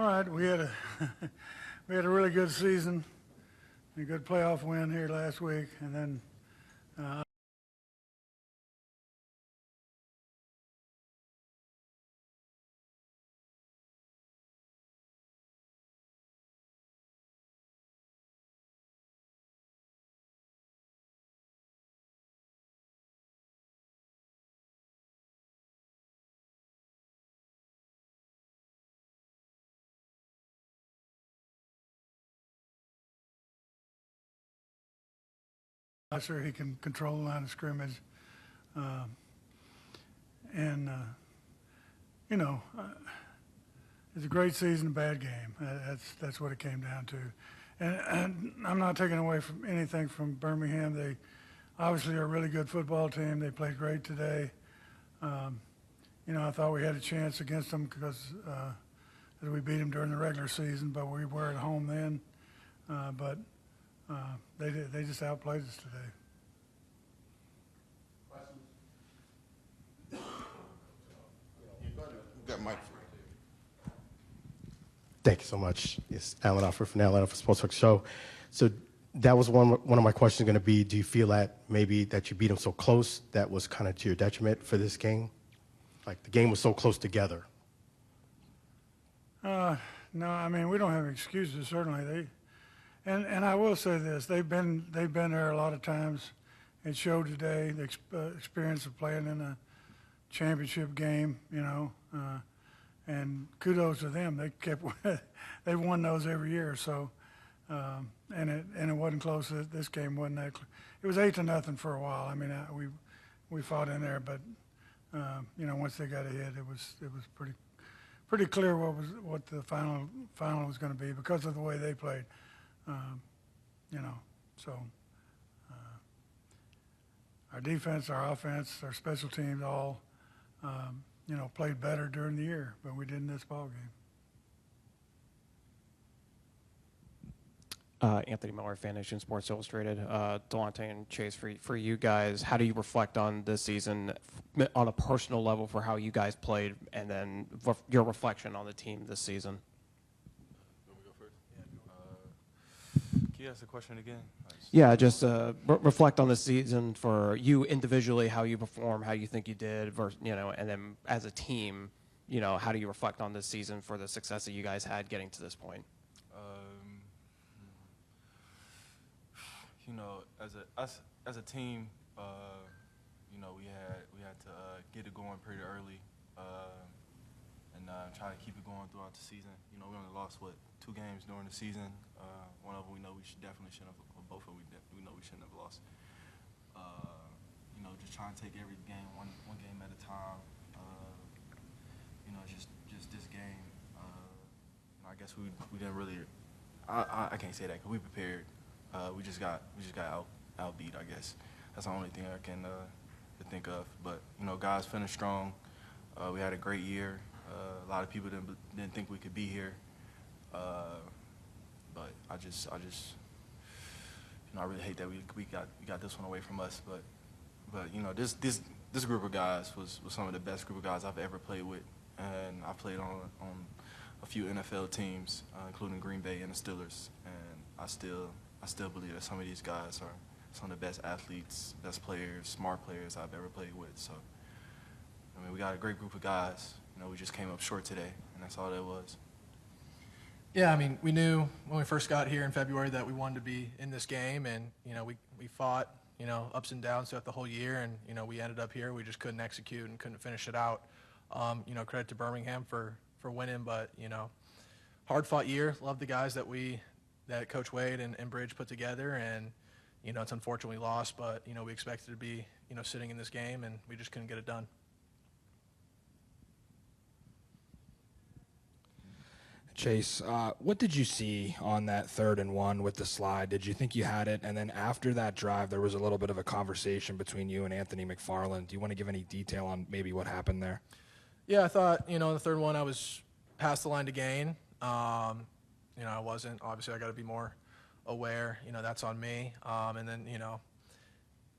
All right, we had a we had a really good season, a good playoff win here last week, and then I'm sure he can control the line of scrimmage, and you know, it's a great season, a bad game. That's what it came down to. And I'm not taking away from anything from Birmingham. They obviously are a really good football team. They played great today. You know, I thought we had a chance against them because we beat them during the regular season, but we were at home then. But they just outplayed us today. Got Mike. Thank you so much. It's Alan Alford from the Atlanta for Sports Talk Show. So that was one of my questions going to be, do you feel that maybe that you beat them so close that was kind of to your detriment for this game? Like the game was so close together. No, I mean, we don't have excuses, certainly. And I will say this, they've been there a lot of times. It showed today, the experience of playing in a championship game, you know, and kudos to them. They won those every year. So, and it wasn't close. This game wasn't that close. It was 8-0 for a while. I mean, we fought in there, but you know, once they got ahead, it was pretty clear what the final was going to be because of the way they played. You know, so our defense, our offense, our special teams all, you know, played better during the year, but we didn't in this ball game. Anthony Miller, Fan Nation Sports Illustrated. Delonte and Chase, for you guys, how do you reflect on this season on a personal level for how you guys played, and then your reflection on the team this season? You want me to go first? Can you ask the question again? Yeah, just reflect on the season for you individually, how you perform, how you think you did, versus, you know, and then as a team, you know, how do you reflect on this season for the success that you guys had getting to this point? You know, as a team, you know, we had to get it going pretty early, and try to keep it going throughout the season. You know, we only lost 2 games during the season. One of them we know definitely shouldn't have. Both of them we know we shouldn't have lost. You know, just trying to take every game one game at a time. You know, just this game. You know, I guess we didn't really. I can't say that because we prepared. We just got outbeat. I guess that's the only thing I can think of. But you know, guys finished strong. We had a great year. A lot of people didn't think we could be here. But I just you know, I really hate that we got this one away from us. But you know, this group of guys was some of the best group of guys I've ever played with, and I played on a few NFL teams, including Green Bay and the Steelers, and I still believe that some of these guys are some of the best athletes, best players, smart players I've ever played with. So, I mean, we got a great group of guys. You know, we just came up short today, and that's all that was. Yeah, I mean, we knew when we first got here in February that we wanted to be in this game, and, you know, we fought, you know, ups and downs throughout the whole year, and, you know, we ended up here. We just couldn't execute and couldn't finish it out. You know, credit to Birmingham for winning, but, you know, hard-fought year. Love the guys that Coach Wade and Bridge put together, and, you know, it's unfortunately lost, but, you know, we expected to be, you know, sitting in this game, and we just couldn't get it done. Chase, what did you see on that 3rd and 1 with the slide? Did you think you had it? And then after that drive, there was a little bit of a conversation between you and Anthony McFarland. Do you want to give any detail on maybe what happened there? Yeah, I thought, you know, in the 3rd one I was past the line to gain. You know, I wasn't. Obviously, I got to be more aware. You know, that's on me. And then, you know,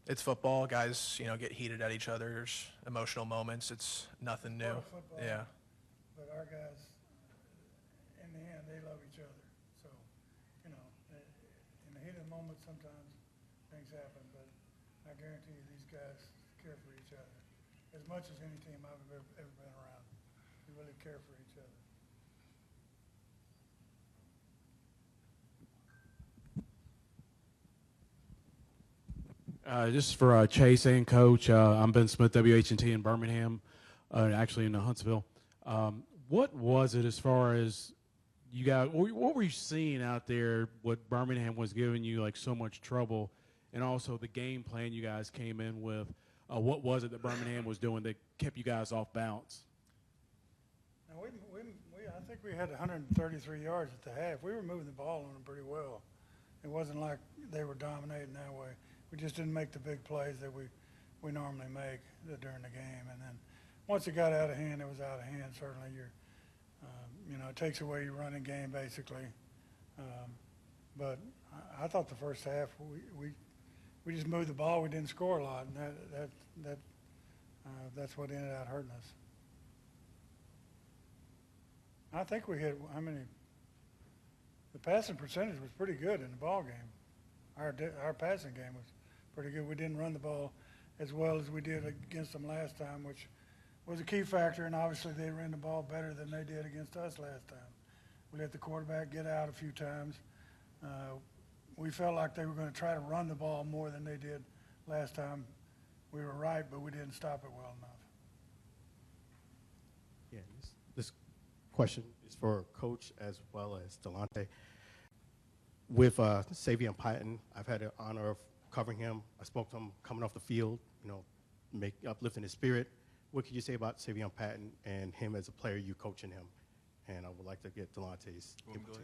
it's football. Guys, you know, get heated at each other. There's emotional moments. It's nothing new. Football, yeah. But our guys, in the end, they love each other. So, you know, in the heat of the moment, sometimes things happen, but I guarantee you these guys care for each other as much as any team I've ever been around. They really care for each other. This is for Chase and Coach. I'm Ben Smith, WH&T in Birmingham, actually in Huntsville. What was it as far as you guys, what were you seeing out there, what Birmingham was giving you like so much trouble, and also the game plan you guys came in with? What was it that Birmingham was doing that kept you guys off balance? Now I think we had 133 yards at the half. We were moving the ball on them pretty well. It wasn't like they were dominating that way. We just didn't make the big plays that we normally make during the game. And then once it got out of hand, it was out of hand. Certainly, you know, it takes away your running game basically. But I thought the first half we just moved the ball. We didn't score a lot, and that's what ended up hurting us. I think we hit. I mean, the passing percentage was pretty good in the ball game. Our passing game was pretty good. We didn't run the ball as well as we did against them last time, which was a key factor, and obviously they ran the ball better than they did against us last time. We let the quarterback get out a few times. We felt like they were going to try to run the ball more than they did last time. We were right, but we didn't stop it well enough. Yeah, this question is for Coach as well as Delonte. With Savion Patton, I've had the honor of covering him. I spoke to him coming off the field, you know, uplifting his spirit. What could you say about Savion Patton and him as a player, you coaching him? And I would like to get Delonte's input too.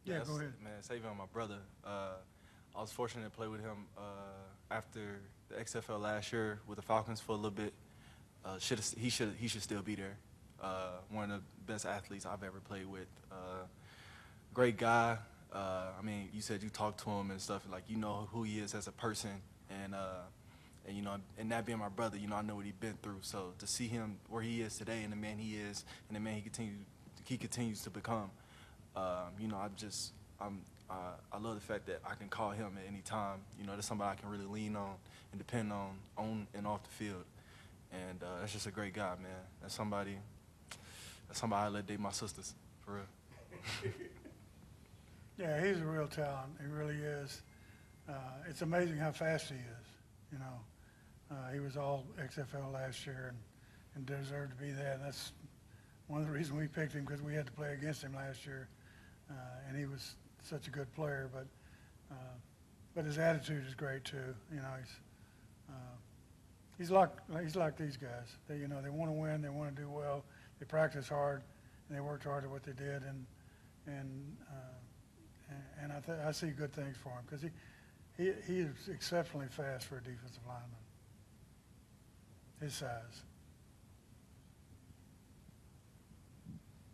Yeah, go ahead. Man, Savion, my brother. I was fortunate to play with him after the XFL last year with the Falcons for a little bit. He should still be there. One of the best athletes I've ever played with. Great guy. I mean, you said you talked to him and stuff, like you know who he is as a person, and you know, and that being my brother, you know, I know what he's been through. So to see him where he is today, and the man he is, and the man he continues to become, you know, I love the fact that I can call him at any time. You know, that's somebody I can really lean on and depend on and off the field, and that's just a great guy, man. That's somebody I let date my sisters, for real. Yeah, he's a real talent. He really is. It's amazing how fast he is. You know, he was all XFL last year and deserved to be that. And that's one of the reasons we picked him, because we had to play against him last year, and he was such a good player. But his attitude is great too. You know, he's like these guys. They they want to win. They want to do well. They practice hard, and they worked hard at what they did. And I see good things for him, because he is exceptionally fast for a defensive lineman. His size.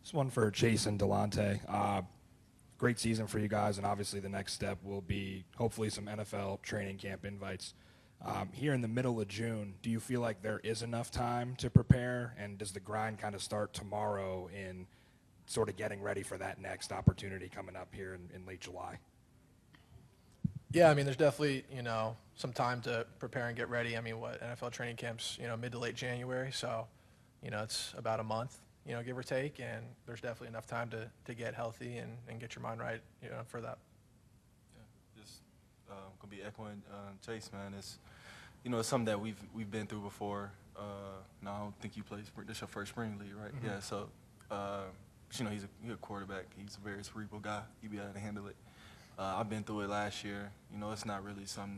This one for Chase and Delonte. Great season for you guys, and obviously the next step will be hopefully some NFL training camp invites. Here in the middle of June, do you feel like there is enough time to prepare, and does the grind kind of start tomorrow in sort of getting ready for that next opportunity coming up here in late July? Yeah, I mean, there's definitely, some time to prepare and get ready. I mean, NFL training camps, mid to late January. So, it's about a month, give or take. And there's definitely enough time to get healthy and get your mind right, for that. Yeah, just going to be echoing Chase, man. It's something that we've been through before. No, I don't think you played spring. This is your first spring league, right? Mm-hmm. Yeah, so, he's a quarterback. He's a very cerebral guy. He'll be able to handle it. I've been through it last year. It's not really something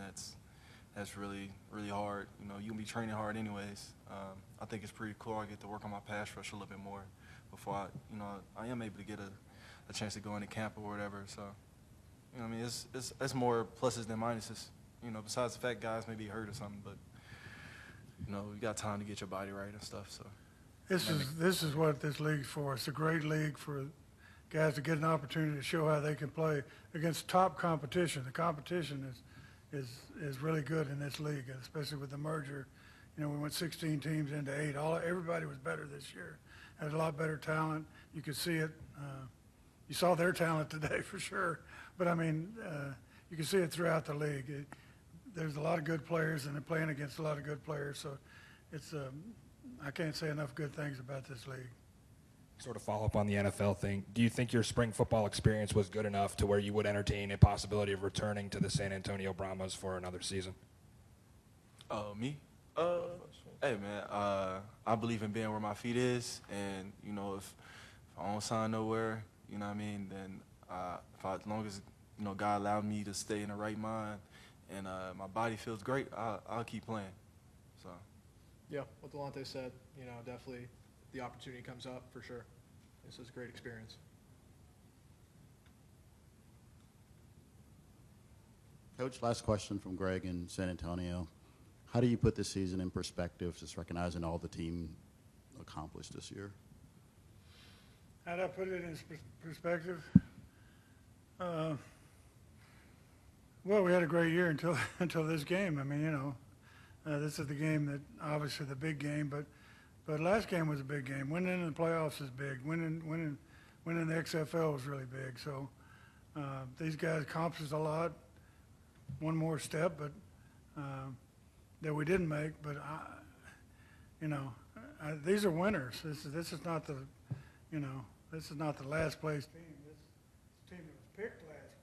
that's really, really hard. You're going to be training hard anyways. I think it's pretty cool. I get to work on my pass rush a little bit more before I am able to get a chance to go into camp or whatever. So, I mean, it's more pluses than minuses. Besides the fact guys may be hurt or something, but, you got time to get your body right and stuff, so. This is what this league's for. It's a great league for guys to get an opportunity to show how they can play against top competition. The competition is really good in this league, especially with the merger. We went 16 teams into 8. Everybody was better this year. Had a lot better talent. You could see it. you saw their talent today for sure. But I mean, you can see it throughout the league. There's a lot of good players, and they're playing against a lot of good players. So it's I can't say enough good things about this league. Sort of follow up on the NFL thing. Do you think your spring football experience was good enough to where you would entertain a possibility of returning to the San Antonio Brahmas for another season? Me? Hey, man, I believe in being where my feet is, and, you know, if I don't sign nowhere, you know what I mean, then as long as, you know, God allowed me to stay in the right mind and my body feels great, I'll keep playing. So. Yeah, what Delonte said, you know, definitely the opportunity comes up for sure. This is a great experience. Coach, last question from Greg in San Antonio. How do you put this season in perspective, just recognizing all the team accomplished this year? How do I put it in perspective? Well, we had a great year until this game. I mean, you know, this is the game that obviously the big game, but last game was a big game. Winning in the playoffs is big. Winning the XFL was really big. So these guys accomplished a lot. One more step, but that we didn't make. But these are winners. This is not the, you know, this is not the last place team. This team that was picked last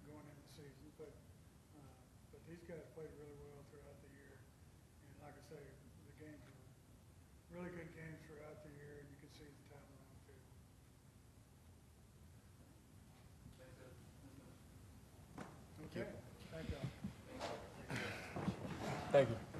going into the season. But these guys played really well throughout the year. And like I say, the games were really good games throughout the year, and you can see the talent on the field. Okay. Thank you. Thank you.